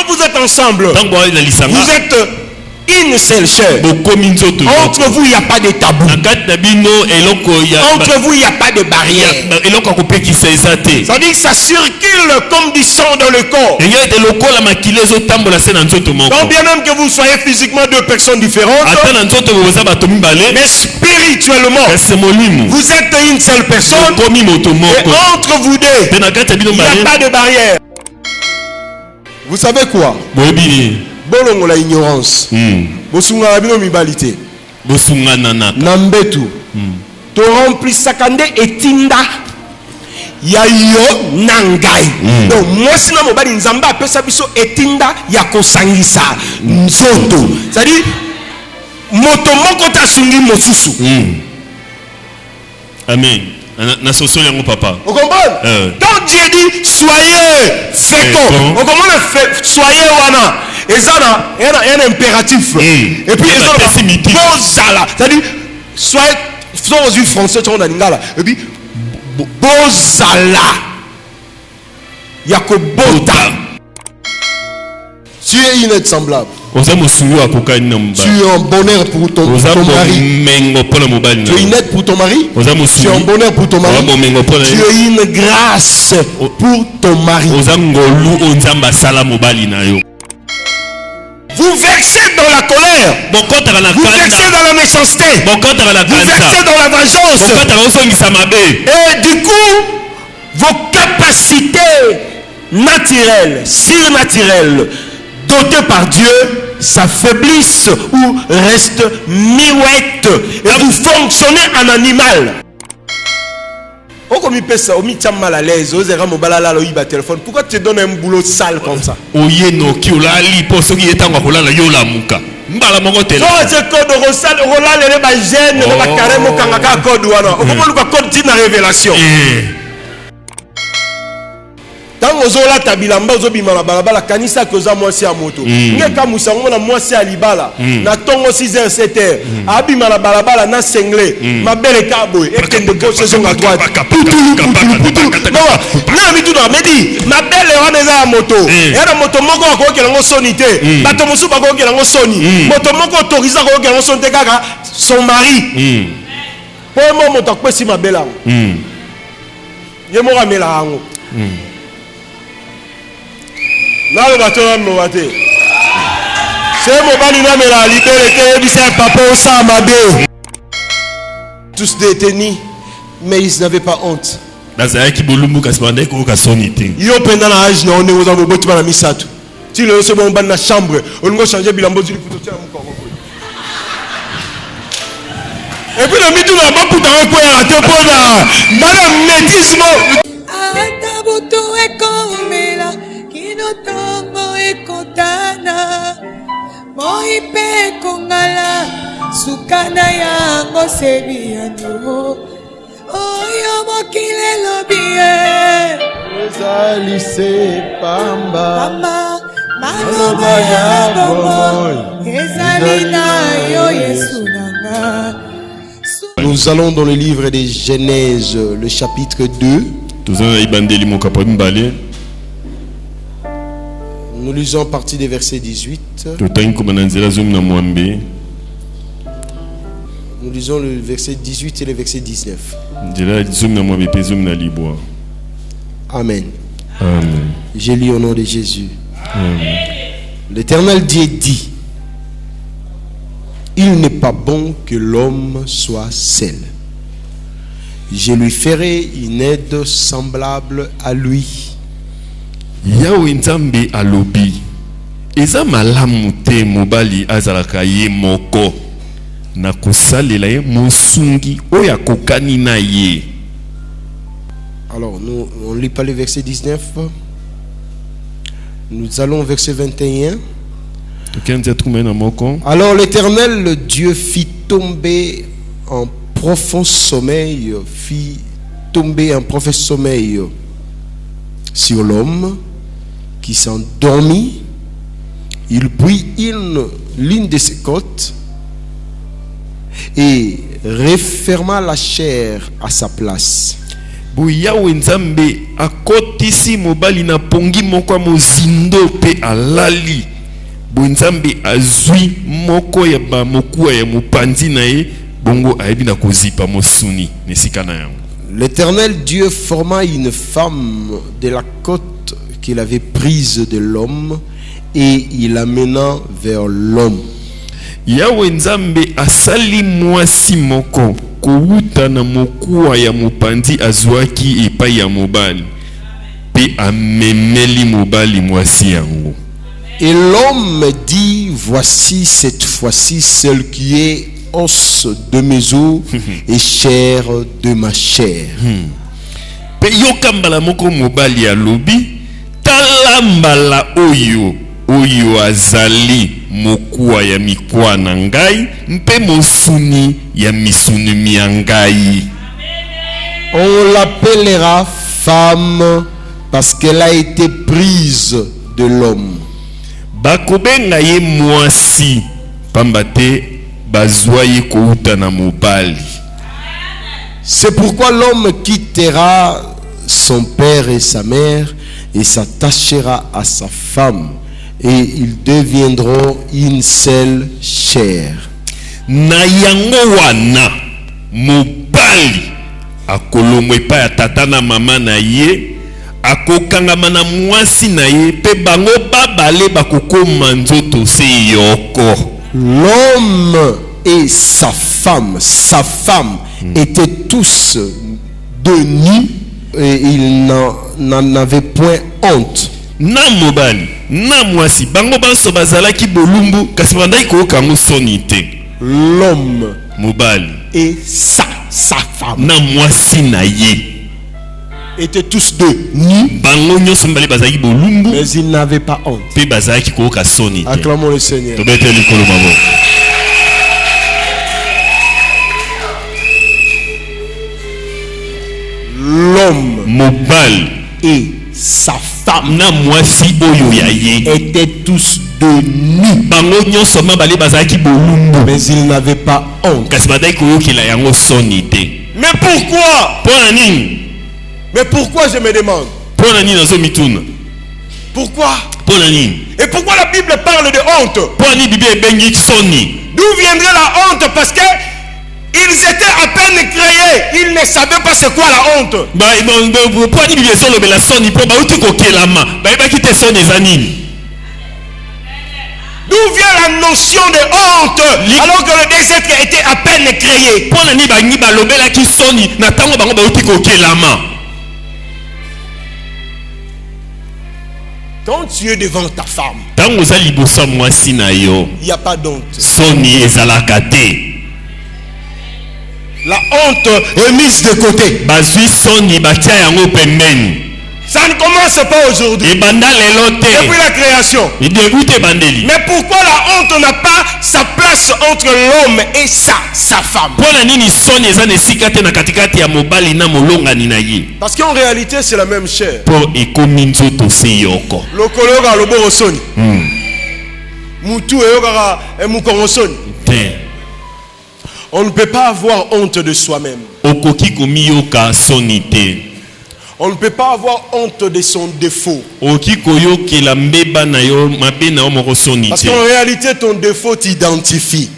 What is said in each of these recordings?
quand vous êtes ensemble, vous êtes une seule chair. Entre vous, il n'y a pas de tabou. Entre vous, il n'y a pas de barrière. Ça dit que ça circule comme du sang dans le corps. Donc bien même que vous soyez physiquement deux personnes différentes, mais spirituellement, vous êtes une seule personne. Et entre vous deux, il n'y a pas de barrière. Vous savez quoi? Bolongo la ignorance. Bosunga la bino mibalité. Bosunga nana. Nambetu. To rempli sakande etinda. Ya yo nangai. Donc moi sina mobali nzamba apesa biso etinda ya kosangisa nzoto. C'est-à-dire moto moko ta sungi mosusu. Amen. Papa. Vous comprenez? Quand Dieu dit soyez féconds, vous comprenez? Soyez wana. Et ça il y a un impératif. Et puis bozala. C'est-à-dire soyez aux yeux français tu vois lingala. Et puis bozala. Yakobota. Tu es une aide semblable. Tu es un bonheur pour ton mari. Tu es une aide pour ton mari. Tu es un bonheur pour ton mari. Tu es une grâce pour ton mari. Vous versez dans la colère. Vous versez dans la méchanceté. Vous versez dans la vengeance. Et du coup, vos capacités naturelles, surnaturelles, dotées par Dieu, s'affaiblissent ou restent miouettes. Et vous fonctionnez en animal. Mal à l'aise, téléphone. Pourquoi tu te donnes un boulot sale comme ça? Quand vous avez la bilamba, vous avez la kanisa que vous avez moitié à moto. Ngeka musango na moitié à libala. Na tongo 6h 7h. Abima la balabala na sengle. Ma belle cabo. Et que de gauche sont à droite. Non, mais tout le monde dit. Ma belle est à moto. Et la moto moko ko ke ngo sonité. Bato musu ba ko ke ngo soni. Moto moko autorisa ko ke ngo sonité kaka son mari. Pour moi moto ko si ma belle. Ye mo ramela ngo. Là, le bateau va me rater. C'est mon bali n'a pas la liberté. C'est papa au samabé. Tous détenus, mais ils n'avaient pas honte. Yo pendant la âge, on est aux envois de la misato. Si le second ban la chambre, on va changer bilambo du couteau. Et puis le mitou n'a pas pour t'en quoi à te prendre. Madame métisme. Atabuto e komela. Tomo ekotana moipe kongala sukana yango sebiano oyo mokile lobie ezalise pamba maloba ya bomo ezalina yo Yesu nanga. Nous allons dans le livre des Genèse, le chapitre 2. Nous lisons à partir des versets 18. Nous lisons le verset 18 et le verset 19. Amen. Amen. Je lis au nom de Jésus. Amen. L'Éternel Dieu dit: il n'est pas bon que l'homme soit seul. Je lui ferai une aide semblable à lui. Yahweh Nzambe alobi eza malamu te mobali azalaka ye moko na kosalela ye mosungi oyo akokani na ye. Alors on lit pas le verset 19. Nous allons au verset 21. Alors l'Éternel le Dieu fit tomber un profond sommeil, sur l'homme qui s'endormit. Il prit l'une de ses côtes et referma la chair à sa place. Yawe Nzambe akotisi mobali na pongi moko mozindo pe alali. Nzambe azui moko ya ba mokuwa ya mopanzi na ye bongo ayebi na kozipa mosuni nesika na yango. L'Éternel Dieu forma une femme de la côte qu'il avait prise de l'homme et il l'amena vers l'homme. Yawe Nzambe asali mwasi moko kouta na mokuwa ya mopanzi azwaki epai ya mobali pe amemeli mobali mwasi yango. Et l'homme dit, voici cette fois-ci celle qui est os de mes os et chair de ma chair. Pe yokambala moko mobali alobi talambala oyo azali mokuwa ya mikwa na ngai mpe mosuni ya misuni miangai. On l'appellera femme parce qu'elle a été prise de l'homme. Bakobenga ye mwasi pambate bazwaye kouta na mobali. C'est pourquoi l'homme quittera son père et sa mère et s'attachera à sa femme et ils deviendront une seule chair. Na yango wana mobali akolomwe pa ya tata na mama na ye akokangama na mwasi na ye pe bango babale bakokoma nzoto se yoko. L'homme et sa femme étaient tous deux nus et ils n'en avaient point honte. Na mobali na mwasi bango banso bazalaki bolumbu kasi bandai koyoka ngo soni te. L'homme mobali et sa femme na mwasi na ye étaient tous deux nus, bango nyonso mbali bazalaki bolumbu mais ils n'avaient pas honte. Pe bazalaki koyoka soni te. Acclamons le Seigneur. Tobete likolo maboko. L'homme mobali et sa femme na mwasi oyo ya ye étaient tous deux nus, bango nyonso mabali bazalaki bolumbu mais ils n'avaient pas honte. kasi badai koyokela yango soni te. Mais pourquoi? Pona nini? Mais pourquoi, je me demande? Pona nini nazo mituna? Pourquoi? Pona nini? Et pourquoi la Bible parle de honte? Pona nini Bible ebengi soni? D'où viendrait la honte? Parce que ils étaient à peine créés, ils ne savaient pas c'est quoi la honte. Pona nini Bible ezolobela soni po bauti kokelama bayebaki te soni eza nini? D'où vient la notion de honte alors que le deux êtres étaient à peine créés? Pona nini bangi balobelaki soni na tango bango bauti kokelama? Quand tu es devant ta femme, il n'y a pas d'honte. La honte est mise de côté. Ça ne commence pas aujourd'hui. Depuis la création. Mais pourquoi la honte n'a pas sa place entre l'homme et sa femme? Parce qu'en réalité c'est la même chair. On ne peut pas avoir honte de soi-même. On ne peut pas avoir honte de son défaut. Parce qu'en réalité, ton défaut t'identifie.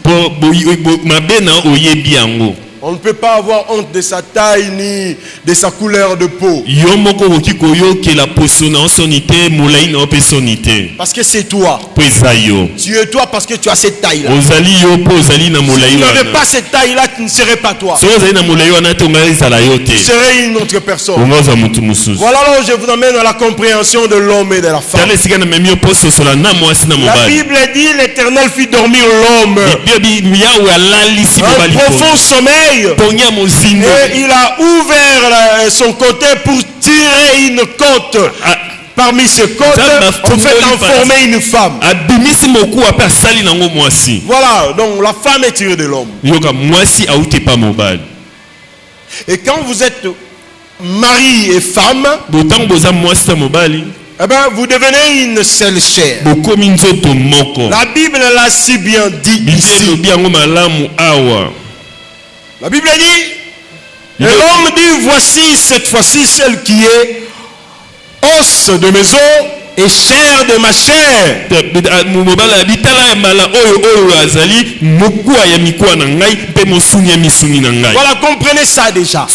On ne peut pas avoir honte de sa taille ni de sa couleur de peau. Parce que c'est toi. Tu es toi parce que tu as cette taille-là. Si tu n'avais pas cette taille-là, tu ne serais pas toi. Tu serais une autre personne. Voilà là où je vous amène à la compréhension de l'homme et de la femme. La Bible dit l'Éternel fit dormir l'homme. Un profond sommeil. Et il a ouvert son côté pour tirer une côte. Parmi ces côtes, on fait en former une femme. Voilà, donc la femme est tirée de l'homme. Et quand vous êtes mari et femme, eh ben, vous devenez une seule chair. La Bible l'a si bien dit ici. La Bible dit Et l'homme dit, voici cette fois-ci celle qui est os de mes os et chair de ma chair. Voilà, comprenez ça déjà.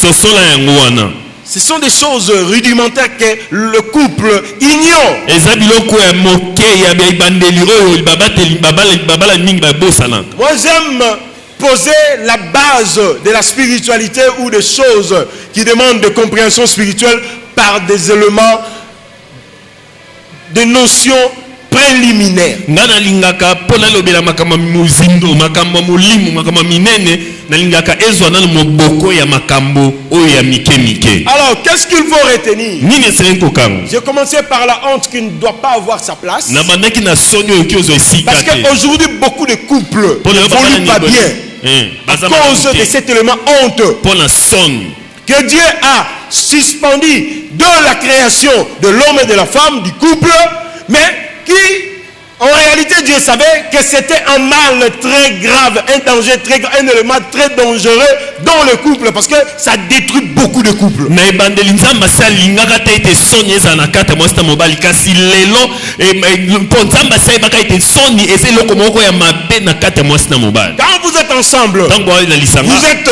Ce sont des choses rudimentaires que le couple ignore. Moi j'aime poser la base de la spiritualité ou des choses qui demandent de compréhension spirituelle par des éléments, des notions préliminaires. Alors, qu'est-ce qu'il faut retenir? J'ai commencé par la honte qui ne doit pas avoir sa place. Parce qu'aujourd'hui, beaucoup de couples ne vont pas bien à cause de cet élément honte que Dieu a suspendu de la création de l'homme et de la femme, du couple, mais qui, en réalité, Dieu savait que c'était un mal très grave, un danger très grave, un élément très dangereux dans le couple, parce que ça détruit beaucoup de couples. Quand vous êtes ensemble, vous êtes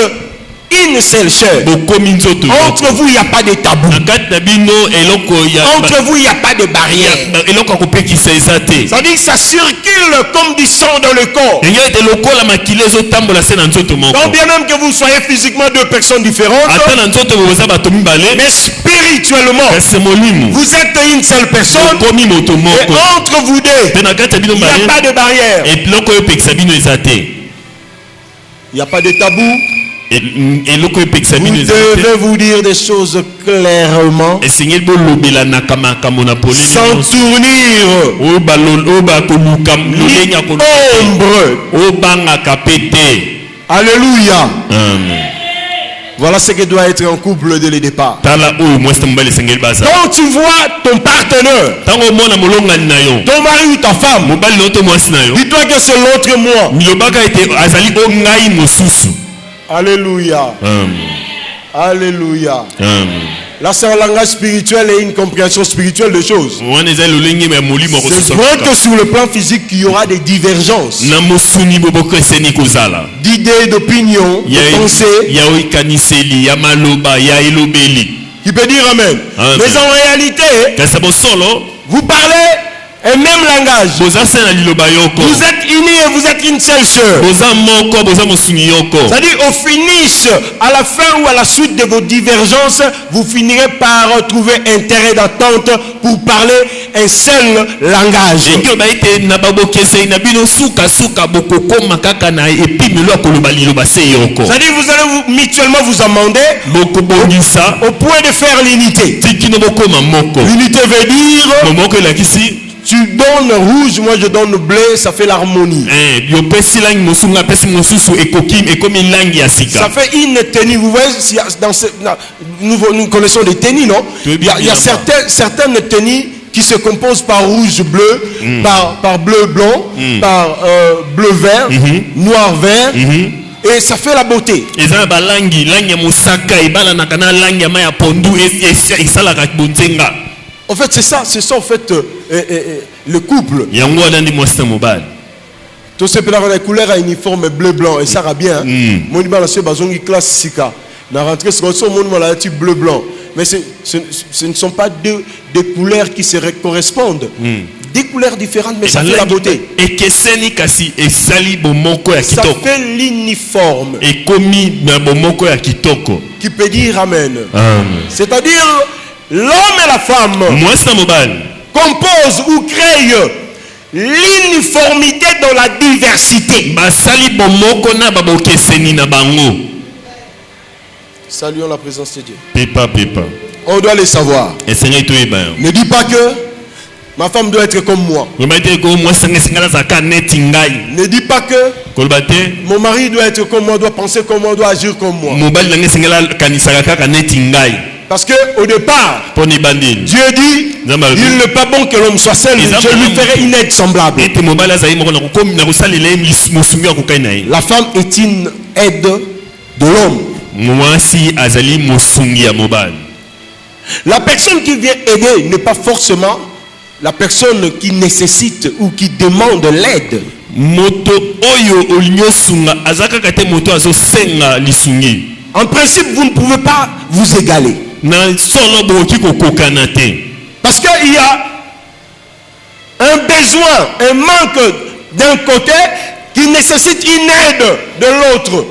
une seule chair. Entre vous, il n'y a pas de tabou. Entre vous, il n'y a pas de barrière. Ça dit que ça circule comme du sang dans le corps. Donc bien même que vous soyez physiquement deux personnes différentes, mais spirituellement, vous êtes une seule personne. Et entre vous deux, il n'y a pas de barrière. Il n'y a pas de tabou. Vous devez vous dire des choses clairement, sans tournure, ni ombre. Alléluia. Amen. Voilà ce que doit être un couple dès le départ. Quand tu vois ton partenaire, ton mari ou ta femme, dis-toi que c'est l'autre moi. Alléluia. Alléluia. Là, c'est un langage spirituel et une compréhension spirituelle de choses. C'est vrai que sur le plan physique, il y aura des divergences d'idées, d'opinions, de pensées. Qui peut dire amen. Mais en réalité, vous parlez un même langage. Vous êtes unis et vous êtes une seule sœur. C'est-à-dire au finish, à la fin ou à la suite de vos divergences, vous finirez par trouver un terrain d'entente pour parler un seul langage. C'est-à-dire vous allez mutuellement vous amender au point de faire l'unité. L'unité veut dire tu donnes rouge, moi je donne bleu, ça fait l'harmonie. Ça fait une tenue. Vous voyez, nous connaissons des tenues, non? Il y a certaines tenues qui se composent par rouge bleu, par bleu blanc, par bleu vert, noir vert. Et ça fait la beauté. En fait, c'est ça en fait le couple. Tout ce que la couleur uniforme bleu blanc et ça va bien. Mon classe sika. La rentrée c'est bleu blanc. Mais ce ne sont pas deux couleurs qui se correspondent. Des couleurs différentes, mais ça fait la beauté. Ça fait l'uniforme. Qui peut dire amen. C'est-à-dire l'homme et la femme composent ou créent l'uniformité dans la diversité. Saluons la présence de Dieu. On doit le savoir. Ne dis pas que ma femme doit être comme moi. Ne dis pas que mon mari doit être comme moi, doit penser comme moi, doit agir comme moi. Parce que au départ, Dieu dit, il n'est pas bon que l'homme soit seul, je lui ferai une aide semblable. La femme est une aide de l'homme. mwasi azali mosungi ya mobali. La personne qui vient aider n'est pas forcément la personne qui nécessite ou qui demande l'aide. Moto oyo olinyo sunga azaka kate moto azo senga lisungi. En principe, vous ne pouvez pas vous égaler. Parce qu'il y a un besoin, un manque d'un côté qui nécessite une aide de l'autre.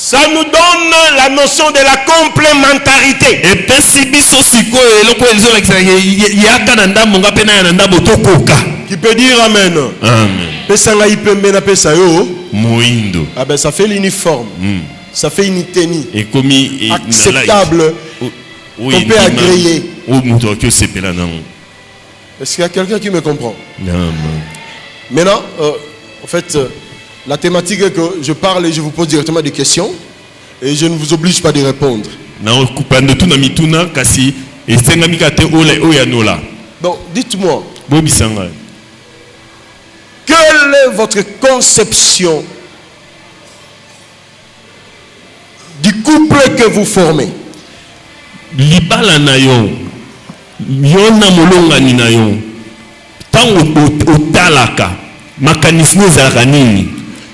Ça nous donne la notion de la complémentarité. Qui peut dire amen. Ah ben ça fait l'uniforme. Ça fait une tenue acceptable qu'on peut agréer. Est-ce qu'il y a quelqu'un qui me comprend? Maintenant, en fait, la thématique est que je parle et je vous pose directement des questions et je ne vous oblige pas de répondre. Donc, dites-moi, quelle est votre conception du couple que vous formez?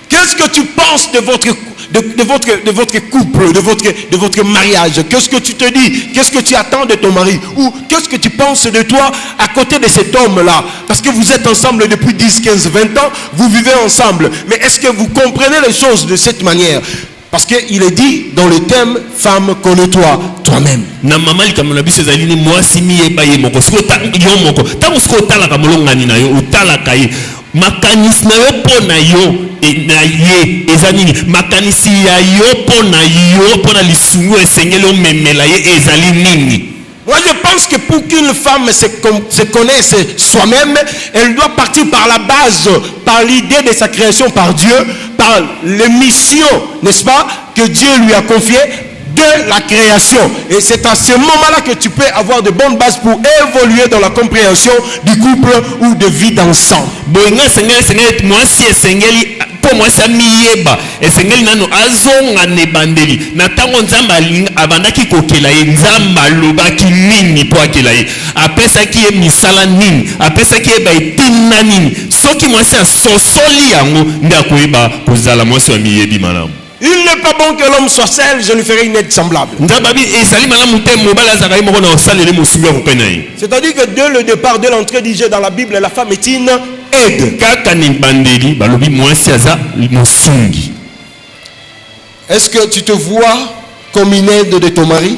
Qu'est-ce que tu penses de votre couple, de votre mariage? Qu'est-ce que tu te dis? Qu'est-ce que tu attends de ton mari? Ou qu'est-ce que tu penses de toi à côté de cet homme-là? Parce que vous êtes ensemble depuis 10, 15, 20 ans, vous vivez ensemble. Mais est-ce que vous comprenez les choses de cette manière? Parce qu'il est dit dans le thème, femme, connais-toi toi-même. Makanisi na yo pona yo na ye ezanini makanisi ya yo pona lisungu esengeli o memela ye ezali nini. Moi je pense que pour qu'une femme se connaisse soi-même, elle doit partir par la base, par l'idée de sa création par Dieu, par les missions, n'est-ce pas, que Dieu lui a confiées de la création. Et c'est à ce moment-là que tu peux avoir de bonnes bases pour évoluer dans la compréhension du couple ou de vie d'ensemble. Po mwasi amiyeba esengeli nano azonga ne bandeli na tango nzamba abandaki kokela ye nzamba alobaki nini po akela ye apesaki ye misala nini apesaki ye baitina nini soki mwasi asosoli yango nde akoyeba kozala mwasi wa miyebi malamu. Il n'est pas bon que l'homme soit seul, je lui ferai une aide semblable. C'est-à-dire que dès le départ, dès l'entrée du jeu dans la Bible, la femme est une aide. Est-ce que tu te vois comme une aide de ton mari?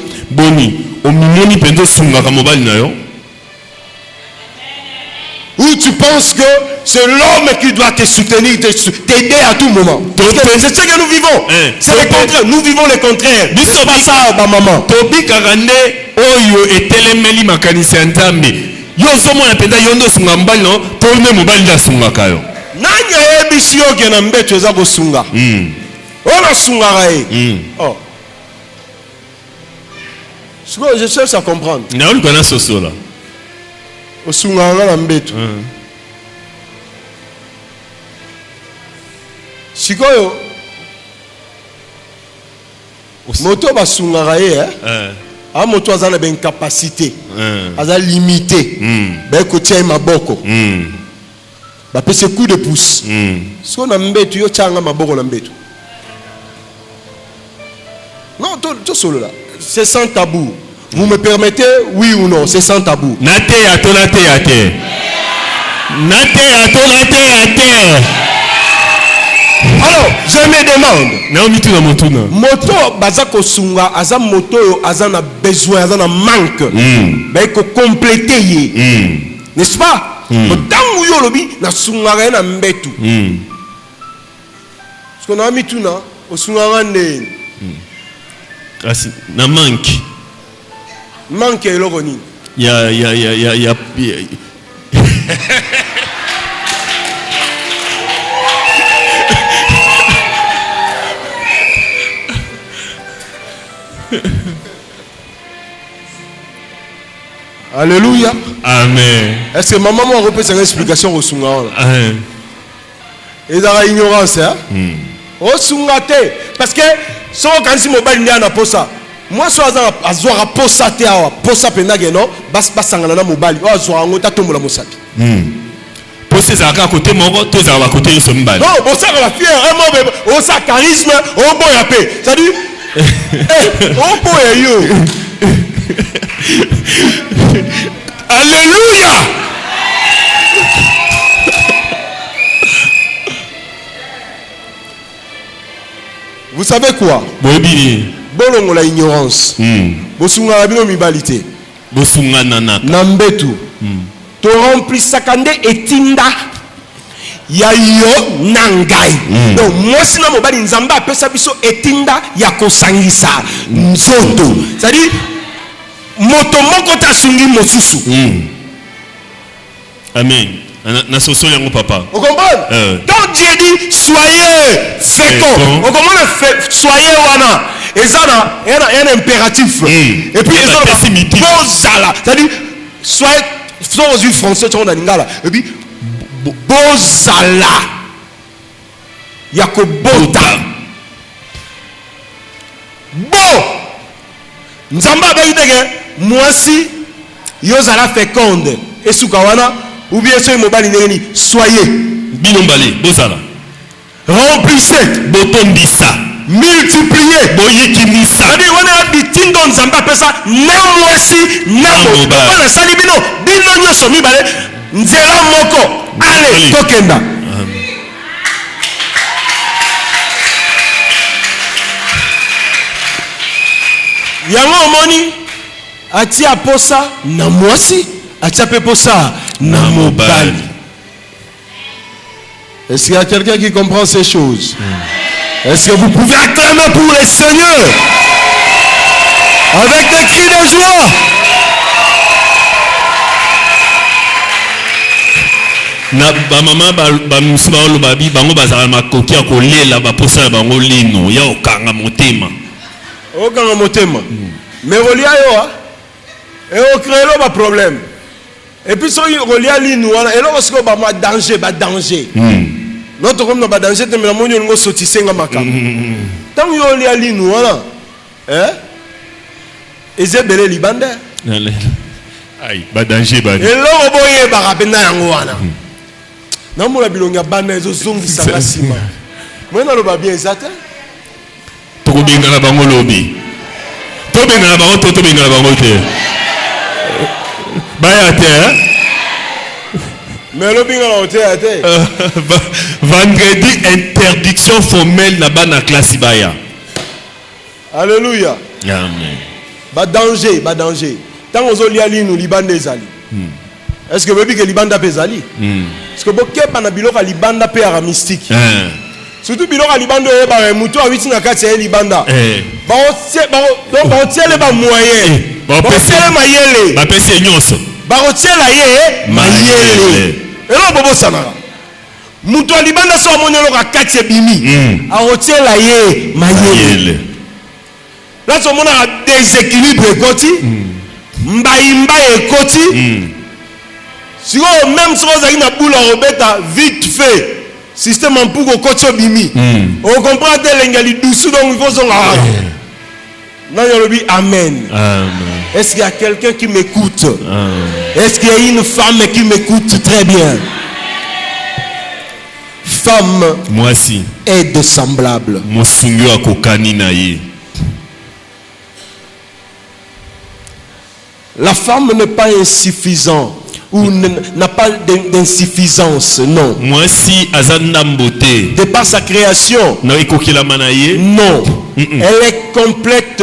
Ou tu penses que c'est l'homme qui doit te soutenir, t'aider à tout moment? C'est ce que nous vivons. C'est le contraire. Nous vivons le contraire. C'est pas ça, ma maman. Je cherche à comprendre. Osunganga na mbeto. Sikoyo moto basungaka ye a moto azana ben capacité aza limité ba kotia maboko ba pese coup de pouce so na mbeto yo changa maboko na mbeto. Non, tout solo là, c'est sans tabou. Vous me permettez, oui ou non? C'est sans tabou. Alors, je me demande. Moto bazako sunga aza moto aza na besoin, aza na manque. Ben ko compléter ye. N'est-ce pas? Tangu yo lobi na sunga na mbetu. Parce qu'on a mis tout na o sunga ne. Na manque. Manque eloko nini? Ya Alléluia. Amen. Est-ce que maman m'a repris une explication au Sunga? Et dans la ignorance, hein? Au Sunga, parce que si on a mobile, il y a un posa. Moi, si on a posa, posa penageno, bas sangana mobile, ou azora ngota tombola mosapi. Posa zaka côté mongo, tous à côté de son mbali. Non, bon ça la fière, un mot, au sa charisme, au bon ya paix. Ça dit, au bon ya yo. Alléluia. Vous savez quoi? Bolongo la ignorance. Bosunga la bino mibalité. Bosunga nana. Nambetu. To rempli sakande etinda. Ya yo nangai. Donc moi sina mobali nzamba apesa biso etinda ya kosangisa nzoto. C'est-à-dire moto moko ta sungi mosusu. Amen. Na soso yango papa. Vous comprenez? Quand Dieu dit soyez féconds, vous comprenez? Soyez wana. Et ça il y a un impératif. Et puis bozala. C'est-à-dire soyez aux yeux français tu vois lingala. Et puis bozala. Yakobota. Bo. Nzamba ba yidege mwasi yozala féconde. Et sukawana ou bien soyez mobile neni soyez binombale bozala remplissez botondisa multipliez boyekimisa c'est-à-dire on a bitindo nzamba pesa na mwasi na mobile na sali bino bino nyoso mibale nzela moko allez tokenda yango omoni ati aposa na mwasi ati apeposa na mobile. Est-ce qu'il y a quelqu'un qui comprend ces choses? Est-ce que vous pouvez acclamer pour le Seigneur avec des cris de joie? Na ba mama ba musima lo babi bango bazala makoki ya kolela ba posa bango lino ya okanga motema. Okanga motema. Mais relia yo et au créer le problème. Et puis si on relia lino et là parce que ba danger notre comme na danger te mena monyo ngo sotisenga makamba. Tant yo lia lino wana ezebele libanda. Aïe, ba danger ba. Et là oboye ba rapena yango wana. Na mo la bilonga bana ezo zongisa kasima. Moi na lo ba bien ezata. To ko benga na bango lobi. To benga na bango to benga na bango te. Baya te mais le bingo la te. Vendredi interdiction formelle na bana classe baya. Alléluia. Amen. Ba danger. Tant on zolia linu libanda ezali. Est-ce que baby que libanda pezali? Parce que boké pana biloko libanda pe ara mystique. Surtout biloko libanda e ba muto a 8 na 4 e libanda. Ba o tiele ba moyen. Ba tiele mayele. Ba pese nyonso. Ba o tiele ye mayele. Et là bobo sanara. Muto libanda so monelo ka 4 e bimi. A o tiele ye mayele. Là so mona déséquilibre koti. Mbaimba e koti. Si on même si on a une boule à robeta vite fait système en pour coach bimi on comprend de l'engali douce donc il faut son non il dit amen. Est-ce qu'il y a quelqu'un qui m'écoute? Est-ce qu'il y a une femme qui m'écoute très bien? Femme moi si aide semblable mosungu akokani na ye. La femme n'est pas insuffisante ou n'a pas d'insuffisance, non. Moi si azandambote de par sa création, non, non. Elle est complète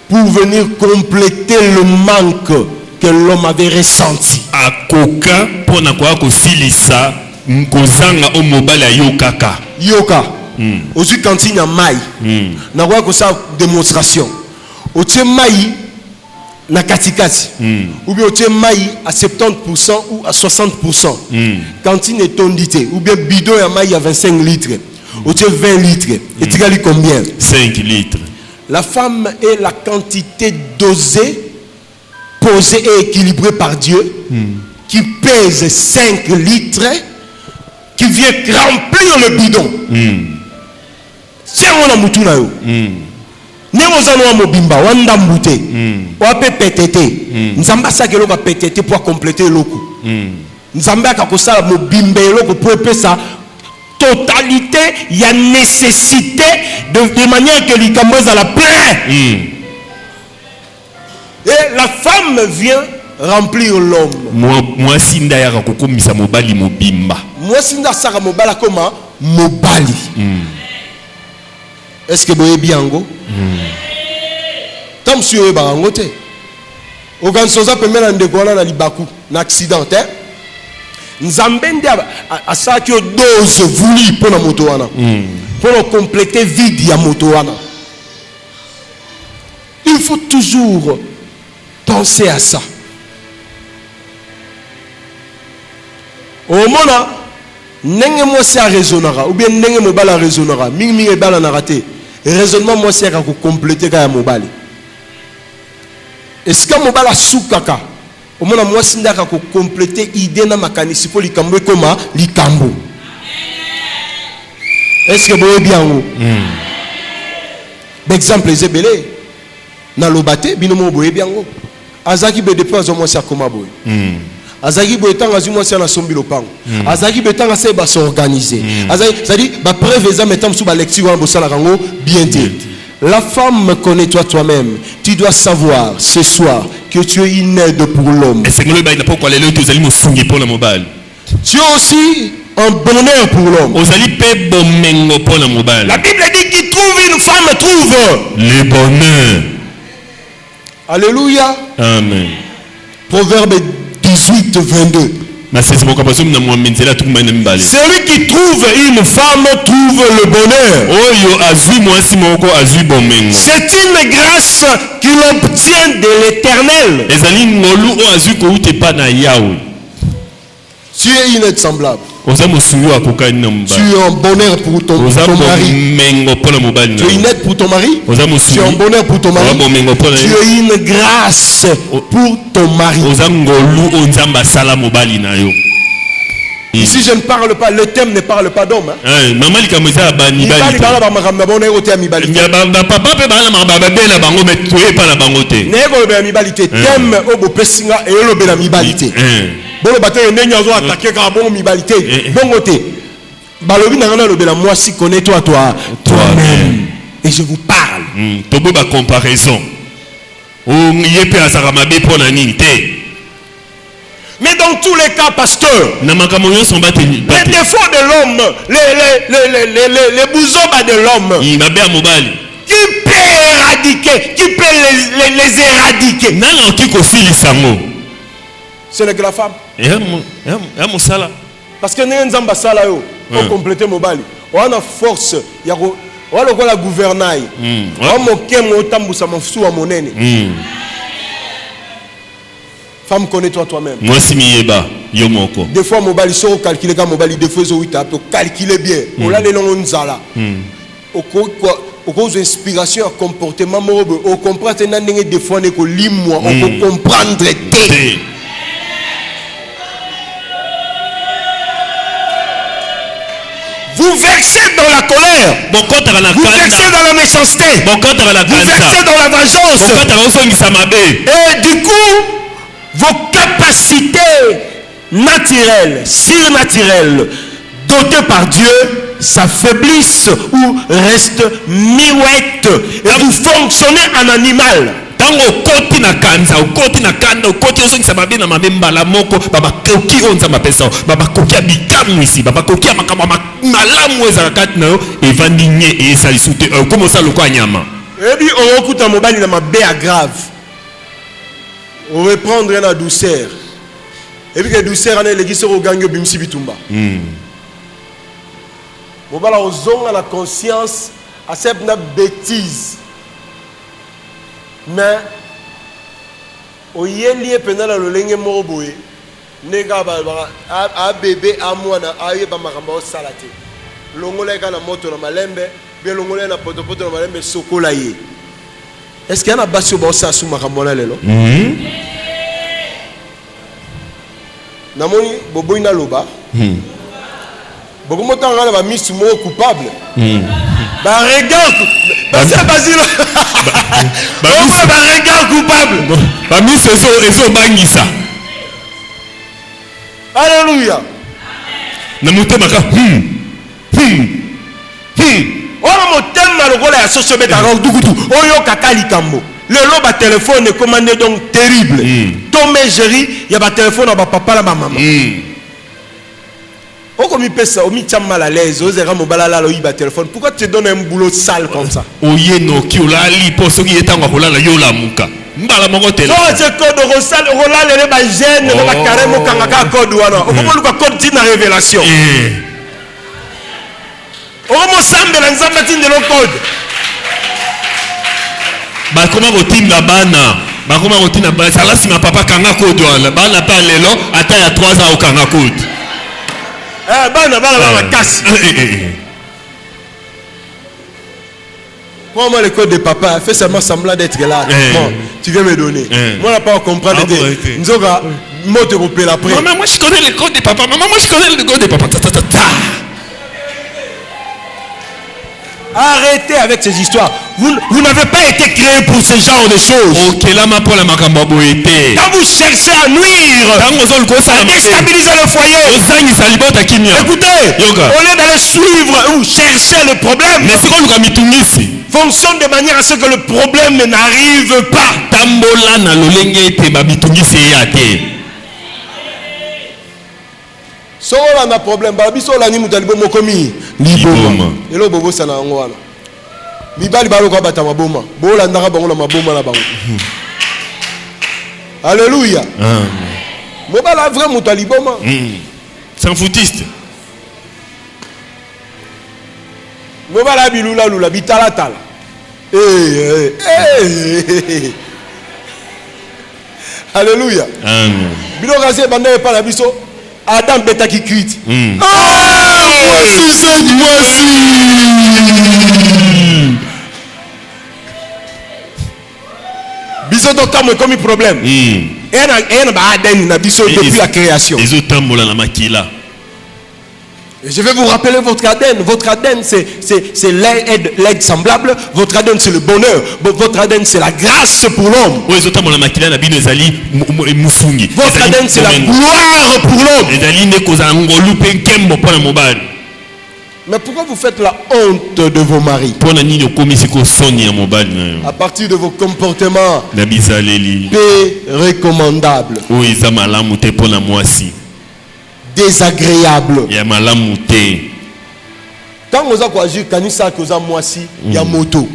pour venir compléter le manque que l'homme avait ressenti. Akoka pona kwa ko silisa nkozanga o mobile yokaka. Yoka. Aussi quand il y a maï, na kwa ko sa démonstration. O tse maï na katikati ou bien tu maï à 70% ou à 60%. Cantine est tondité ou bien bidon à maï à 25 litres ou tu 20 litres et tu gagnes combien? 5 litres. La femme est la quantité dosée posé et équilibré par Dieu, qui pèse 5 litres, qui vient remplir le bidon. C'est un mutuna yo. Néozano mobimba wanda mbute. Wape pétété. Nzamba sakelo ka pétété pour compléter loko. Nzamba ka kosala mobimba loko pour épée ça totalité, il y a nécessité de manière que l'Ikamboz à la plein. Et la femme vient remplir l'homme. Moi sinda ya kokomisa mobali mobimba. Moi sinda saka mobala koma mobali. Est-ce que boye biango? Tant monsieur barango te. Ogan soza pemela ndekwana na libaku na accident hein. Nzambende a ça que dose voulu pour la moto wana. Pour compléter vide ya moto wana. Il faut toujours penser à ça. Au moment nenge mo se raisonnera ou bien nenge mo bala raisonnera mingi e bala na raté. Raisonnement mo se ka ko compléter ka ya mobali. Est-ce que mo bala soukaka au moment moi sinda ka ko compléter idée na makanisi pour likambo koma likambo. Est-ce que boye bien ou? D'exemple ezebele na lobate binomo boye bien ou. Azaki be depuis azomo se akoma boye. Azaki boye tanga zimo se na sombi lopango. Azaki be tanga se ba s'organiser. Azaki c'est-à-dire ba preuve eza metam sous ba lecture en bosala rango bien dit. La femme, connais-toi toi-même. Tu dois savoir ce soir que tu es une aide pour l'homme. Tu es aussi un bonheur pour l'homme. La Bible dit qu'il trouve une femme, trouve le bonheur. Alléluia. Amen. Proverbe 18, 22. Celui qui trouve une femme trouve le bonheur. C'est une grâce qu'il obtient de l'Éternel. Tu es une aide semblable. Tu es un bonheur pour ton mari. Tu es une aide pour ton mari. Tu es un bonheur pour ton mari. Tu es une grâce pour ton mari. Ici je ne parle pas, le thème ne parle pas d'homme. Moi si connais-toi toi-même. Et je vous parle. Comparaison. Mais dans tous les cas, pasteur, les défauts de l'homme, les bousons de l'homme, qui peut éradiquer, qui peut les éradiquer? Ce n'est que la femme. Parce que nous avons pour compléter mon bali. On a force, on a la gouvernail. On a femme, connais-toi toi-même. Moi si mieba yo moko. Des fois mobile so calculer comme mobile des fois so ita to calculer bien. On a les noms nzala. Au cause inspiration comportement mobe au comprendre na ndenge des fois ne ko limwa on peut comprendre té. Vous versez dans la colère. Vous versez dans la méchanceté. Vous versez dans la vengeance. Et du coup vos capacités naturelles, surnaturelles, dotées par Dieu, s'affaiblissent ou restent miouettes. Et vous fonctionnez en animal. On va prendre la douceur. Et puis la douceur, on a l'église au gang bimsi bitumba. On va la la conscience à cette bêtise. Mais au yeli pendant le lenge moroboé, nega a bébé a mwana a yeba makamba salate. Longola kana moto na malembe, bien longola na potopoto na malembe sokola ye. Est-ce qu'il y a un basio bossa sous Maramona lelo? Namoni bobo ina loba. Beaucoup de temps on a mis ce mot coupable. Bah regarde. Bah c'est Basile. Bah regarde coupable. Bah mis eso bangisa. Alléluia. Namuto maka. On motema lokola ya soso beta dukutu. Oyo kakali kambo. Le loba téléphone est commandé donc terrible. Tomé géri, il y a ba téléphone à ba papa la maman. Oh comme il pèse ça, il tient mal à l'aise. Osera mobala la loïba téléphone. Pourquoi tu te donnes un boulot sale comme ça? Oye no ki ola li poso ki etanga kola la yo la muka. Mbala mongo téléphone. Non, c'est code rosal, rola le ba gêne, le ba carrément kangaka code wana. O comment le code dit na révélation. O comment semble la nzamba tin de le code. Bah comment routine la bana? Bah comment routine la bana? Ça là si ma papa kanga code wana. Bana pas lelo, ata ya 3 ans au kanga code. Bana casse. Prends-moi le code de papa, fais seulement semblant d'être là. Bon, tu viens me donner. Moi, on n'a pas compris. Nous avons mot te repérer après. Maman, moi je connais le code de papa. Maman, moi je connais le code de papa. Arrêtez avec ces histoires. Vous n'avez pas été créé pour ce genre de choses. Quand vous cherchez à nuire, à déstabiliser le foyer, écoutez, au lieu d'aller suivre ou chercher le problème, fonctionne de manière à ce que le problème n'arrive pas. So on a problème ba biso la ni mutalibo mokomi liboma elo bobo sana ngwana mibali balo ko bata maboma bola ndaka bango na maboma na bango. Alléluia. Mobala vrai mutaliboma sans foutiste mobala bilula lula bitala tala Alléluia. Amen. Bilo gase bande pa la biso Adam beta qui quitte. Voici c'est voici. Biso donc comme problème. Et Adam na biso depuis la création. Les autres tambola na makila. Je vais vous rappeler votre ADN. Votre ADN, c'est l'aide semblable. Votre ADN, c'est le bonheur. Votre ADN, c'est la grâce pour l'homme. Votre ADN, c'est la gloire pour l'homme. Mais pourquoi vous faites la honte de vos maris? À partir de vos comportements peu recommandables, désagréable. Quand vous avez agi kanisa que vous avez moisi, il y a moto.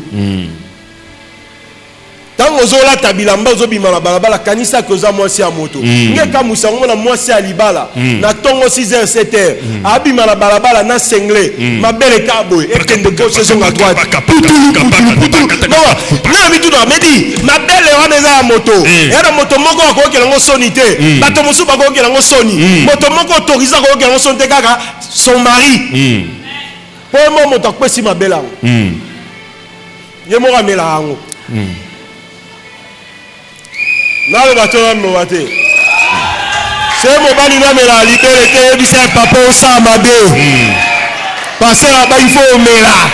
Quand vous avez la tabilamba, vous avez la balabala kanisa que vous avez moisi à moto. Nge ka musango na moisi à libala. Na tongo 6h 7h. Abi la balabala na sengle. Ma belle cabo et kende ko saison à droite. Non, na mi tout na medi. Ma belle on est à moto. Et la moto moko ko ke ngo sonité. Bato mosu ba ko ke ngo soni. Moto moko autorisé ko ke ngo sonité kaka son mari. Pour moi moto ko si ma belle ango. Ye mo ramela ango. Là le bateau me bate. C'est mon bali na me la libéré que c'est papa au samade. Parce là bas il faut me la.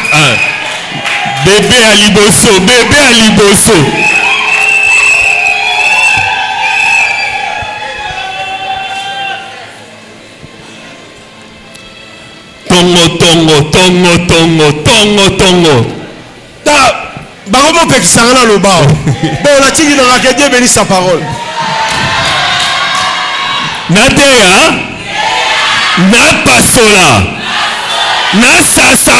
Bébé à liboso, bébé à liboso. Tongo. Baromo pekisanga le bao. Bon la tiki dans la Dieu bénisse sa parole. Natea na pasola na sasa.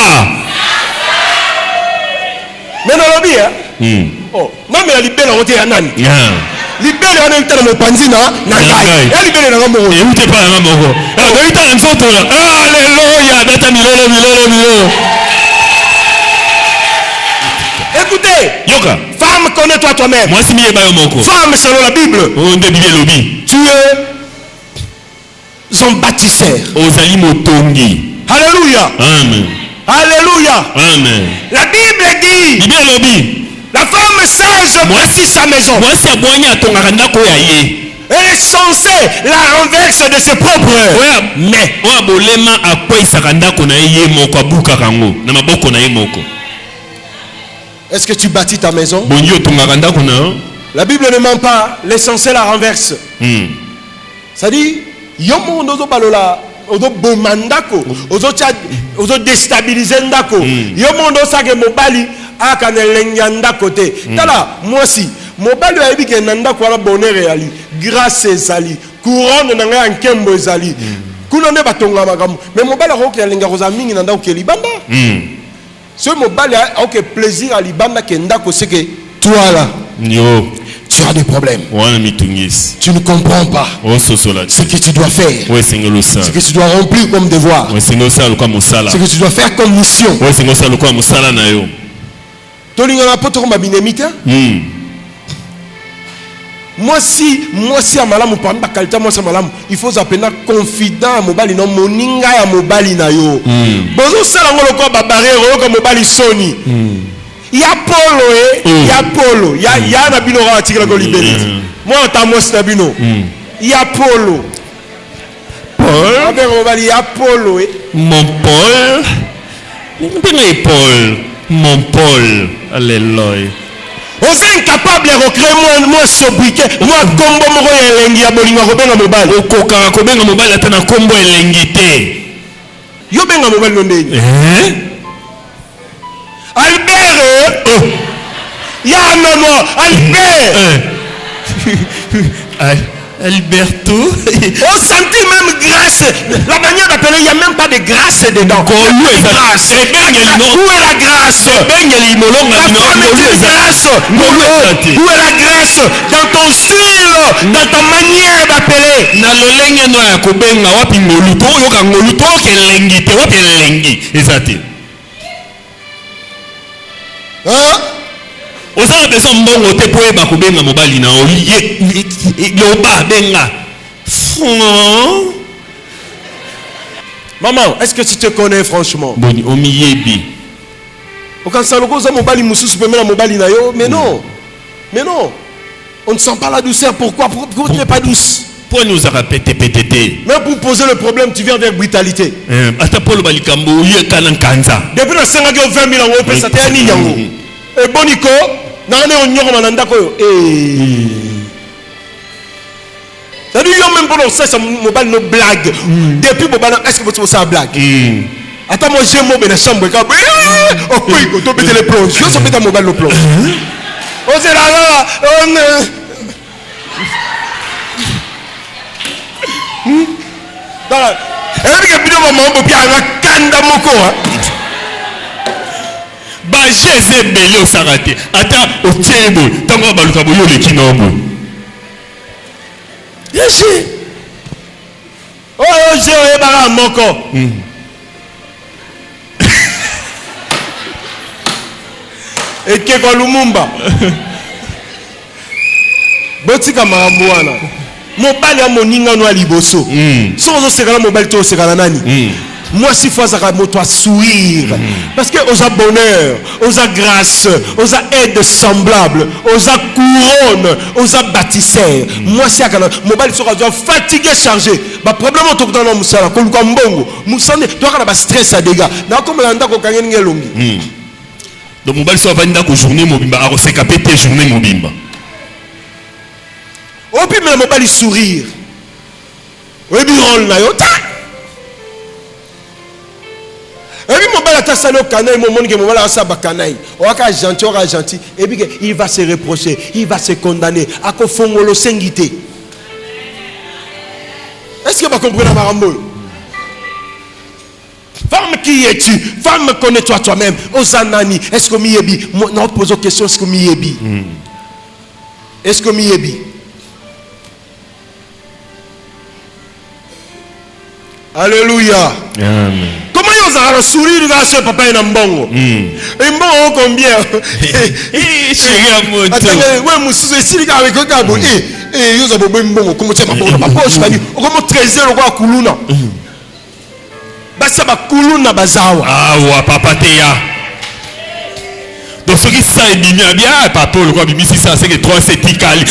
Mais non lobby hein. Oh, non mais la libelle on était nani. Libelle on est dans le panzina na ngai. Ya libelle na ngamo. Et où t'es pas na ngamo. Ah, de ita nzoto là. Alléluia, data milolo. Écoutez, Yoka. Femme, connais-toi toi-même. Moi, si femme, selon la Bible, tu es un bâtisseur. Alléluia. Amen. Alléluia. Amen. La Bible dit, la femme sage bâtit sa maison. Elle est censée la renverse de ses propres. Mais est-ce que tu bâtis ta maison? La Bible ne ment pas. Elle est censée la renverse. Ça dit, yomo nozo balola, ozo bomandako, ozo déstabiliser ndako. Yomo ndo sage mobali akanelengya ndako te. Tala, moi si mobali ayebi ke ndako ala bonheur yali, grâce ezali, couronne nanga nkembo ezali. Kuna ne batonga makambo. Mais mobali akoki alenga koza mingi ndako ke libanda. Ce mobali a aucun plaisir à libanda ke ndako c'est que toi là. Yo. Tu as des problèmes. Tu ne comprends pas ce que tu dois faire. Ce que tu dois remplir comme devoir. Ce que tu dois faire comme mission. Moi si à malamu parmi la qualité moi malamu il faut appeler confident mobali non moninga ya mobali na yo. Bozo sala ngolo ko babarero ko mobali soni. Ya Polo ya Polo ya na bino ra tikela ko libérité. Moi ta mos na bino. Ya Polo. Paul. Avec mobali ya Polo Mon Paul. Bien Paul. Mon Paul. Alléluia. On est incapable de recréer moi sobriquet, moi combo moko elengi ya bolinga ko benga mobali. Okoka ko benga mobali atana combo elengi te. Yo benga mobali ndenge. Albert. Ya maman Albert. Alberto. On sentit même grâce. La manière d'appeler, il n'y a même pas de grâce dedans. Où est la grâce? Où est la grâce dans ton style, dans ta manière d'appeler? Hein? Oza besoin mbongo te po eba ko benga mobali na oliye loba benga. Maman, est-ce que tu te connais franchement? Boni omiyebi. Okansa lokoza mobali mususu pe mena mobali na yo, mais non. Mais non. On ne sent pas la douceur. Pourquoi tu n'es pas douce? Pourquoi nous a répété pétété? Mais pour poser le problème, tu viens avec brutalité. Ata polo balikambo ye kanankanza. Depuis le 5 ans 20 000 euros, ça t'est ni yango. Et boniko, nane onyoko mananda koyo. Ça dit yo même pour ça ça mobile no blague. Depuis bobana est-ce que vous ça blague? Attends moi j'ai mobile dans chambre ka. Oh koy to péter les plombs. Je so péter mobile le plomb. Oh c'est là on Dala. Et que bino maman bo pia na kanda moko hein. Ba Jésus belé au sarate ata o tiebo tango baluka boyo le kinombo Yeshi oh je bara moko et ke ko lumumba botika marambuana mobali ya moninga no aliboso sozo sekala mobali to sekala nani moi si fois ça moto sourire parce que aux bonheur aux grâce aux aide semblable aux couronne aux bâtisseurs moi si akana mobile sera fatigué chargé ba problème to kutana musala ko luka mbongo musande to kana ba stress à dégâts na comme landa ko kangeni ngelongi donc mobile so vanda ko journée mobimba a se capter journée mobimba au puis mais mobile sourire oui birol na yota. Et puis mon bal a salé au canaille, mon monde qui m'a la salle canaille. Gentil, et puis il va se reprocher, il va se condamner. À quoi font le sengité? Est-ce que vous comprenez Marambo? Femme qui es-tu? Femme connais-toi toi-même. Ozanani, est-ce que miyebi? Non, pose une question, est-ce que miyebi? Est-ce que miyebi? Alléluia. Amen. Comment ils ont sourire dans ce papa et mbongo? Et mbongo combien? Chérie à moto. Ouais, monsieur, si les gars avec un gars, ils ont besoin de mbongo. Comment tu m'as ma poche, mani? Comment 13 € quoi kuluna? Basa ba kuluna bazawa. Ah ouais, papa teya. Donc ce qui ça est bien, papa le quoi bibi si ça c'est que 3 c'est tikali.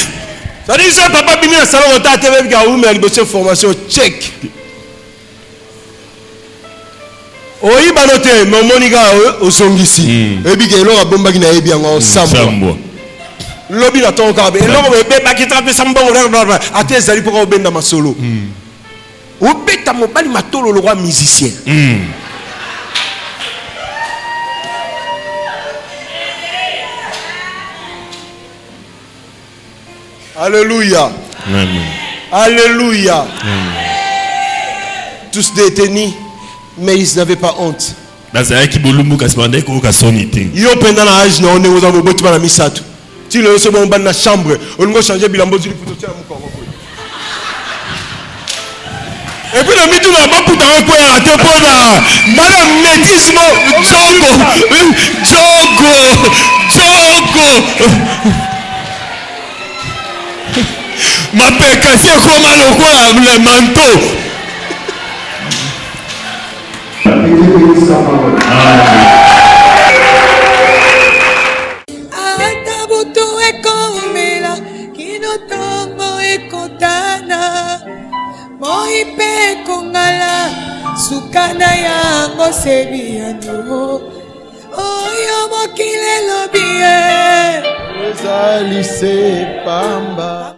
Ça dit ça, papa bini na salon ota TV ka ou mais il formation check. Oyi banote momonika osongisi. Ebi ke lo abomba kina ebi yango sambo. Lobi na ton ka be lo be ba ki trape sambo ate zali poko obenda masolo. Obeta mobali matolo le roi musicien. Alléluia. Amen. Alléluia. Amen. Tous détenus, mais ils n'avaient pas honte. Yo pendant l'âge, on est aux amours de la misato. Tu le sais, on va dans la chambre, on va changer bilambo du photo. Et puis le mythe n'a pas pour t'en quoi à te prendre. Madame métisme, Jogo. Ma père cassé comme le manteau. Atabutu ekomela kinotongo ekotana moipe kongala sukana yango sebiano oyo mokile lobie ezali se pamba.